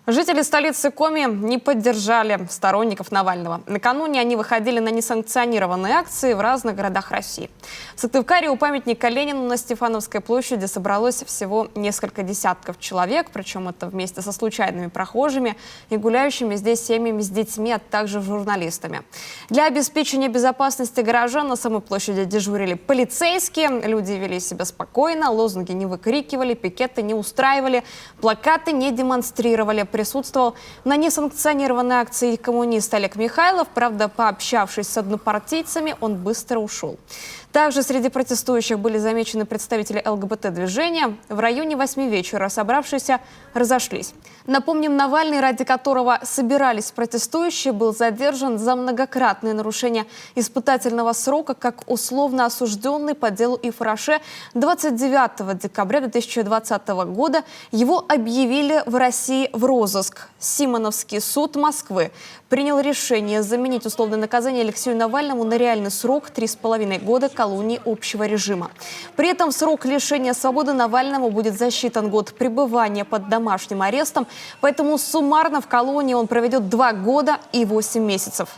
Жители столицы Коми не поддержали сторонников Навального. Накануне они выходили на несанкционированные акции в разных городах России. В Сыктывкаре у памятника Ленину на Стефановской площади собралось всего несколько десятков человек, причем это вместе со случайными прохожими и гуляющими здесь семьями с детьми, а также журналистами. Для обеспечения безопасности горожан на самой площади дежурили полицейские, люди вели себя спокойно, лозунги не выкрикивали, пикеты не устраивали, плакаты не демонстрировали. Присутствовал на несанкционированной акции коммунист Олег Михайлов. Правда, пообщавшись с однопартийцами, он быстро ушел. Также среди протестующих были замечены представители ЛГБТ-движения. В районе 8 вечера собравшиеся разошлись. Напомним, Навальный, ради которого собирались протестующие, был задержан за многократное нарушение испытательного срока как условно осужденный по делу Ифраше 29 декабря 2020 года. Его объявили в России в розыск. Симоновский суд Москвы принял решение заменить условное наказание Алексею Навальному на реальный срок 3,5 года колонии общего режима. При этом срок лишения свободы Навальному будет засчитан год пребывания под домашним арестом, поэтому суммарно в колонии он проведет 2 года и 8 месяцев.